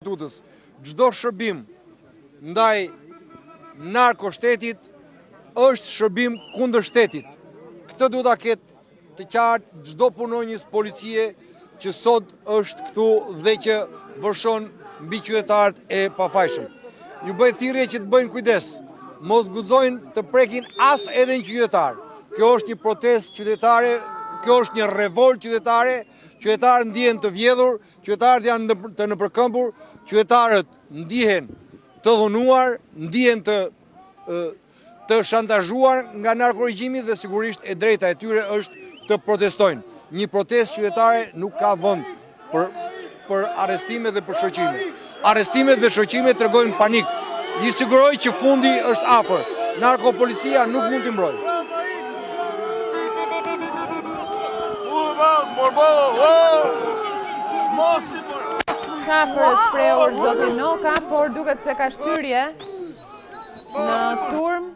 tutës. Çdo shërbim ndaj narkoshtetit është shërbim kundër shtetit. Këtë duhet ta ketë të qartë çdo punonjës policie që sot është këtu dhe që vërshon mbi qytetarët e pafajshëm. Ju bëj thirrje që të bëjnë kujdes, mos guxojnë të prekin as edhe një qytetar. Kjo është një protestë qytetare, kjo është një revolt qytetare, qytetarët ndihen të vjedhur, qytetarët janë të nëpërkëmbur, qytetarët ndihen të dhunuar, ndihen të shantazhuar nga narkoregjimi dhe sigurisht e drejta e tyre është të protestojnë. Një protestë qytetare nuk ka vend për arrestime dhe për shoqime. Arrestimet dhe shoqimet tregojnë panik. Ju siguroj që fundi është afër. Narkopolicia nuk mund t'i mbrojë. Qafër është shprehur zoti Noka, por duket se ka shtyrje në turm.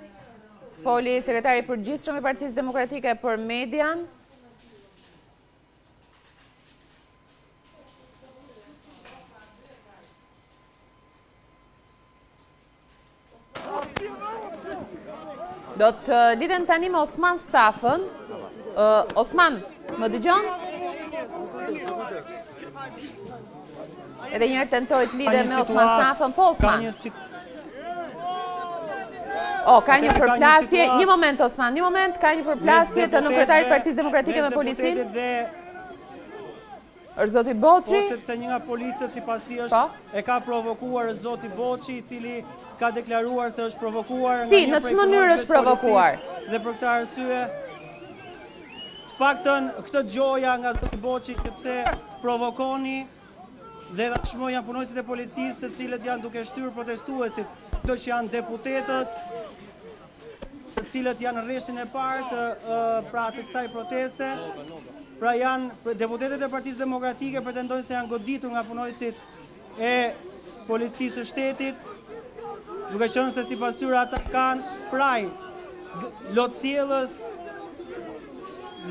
Foli sekretari i përgjithshëm i Partisë Demokratike për median. Do të lidhen tani me Osman Stafën. Osman, më dëgjon? Edhe njërë tentoj të lidhe me Osman Stafën. Po, Osman. Ka një përplasje. Një moment, Osman, një moment. Ka një përplasje të nënkretarit Partisë Demokratike me policinë. Është zoti Boçi. Po, sepse një nga policët sipas tij është e ka provokuar zoti Boçi, i cili ka deklaruar se është provokuar nga në çfarë mënyrë është provokuar? Dhe për këtë arsye, të paktën këtë gjoja nga zoti Boçi sepse provokoni dhe tashmë janë punonësit e policisë të cilët janë duke shtyrë protestuesit, këto që janë deputetët, të cilët janë në rreshtin e parë të kësaj proteste. Pra janë deputetet e Partisë Demokratike pretendojnë se janë goditur nga punonësit e policisë së shtetit, duke qenë se sipas tyre ata kanë spraj lotësjellës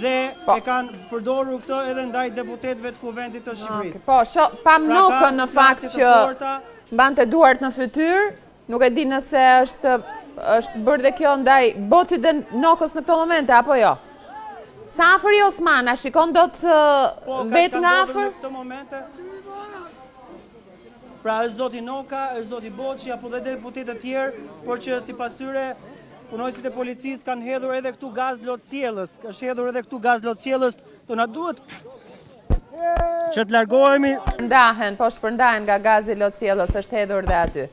dhe e kanë përdorur këtë edhe ndaj deputetëve të Kuvendit të Shqipërisë. Po, pam Nokën në fakt që mbante duart në fytyrë, nuk e di nëse është bërë dhe kjo ndaj Boçit dhe Nokës në këto momente apo jo. Sa afër i Osman, a shikon do të vetë nga afër? Në këto momente, pra është zoti Noka, është zoti Boçi, apo dhe deputetë të tjerë, por që sipas tyre punonësit e policisë kanë hedhur edhe këtu gaz lotësjellës. Është hedhur edhe këtu gaz lotësjellës, do na duhet që të largohemi. Shpërndahen nga gazi lotësjellës, është hedhur dhe aty.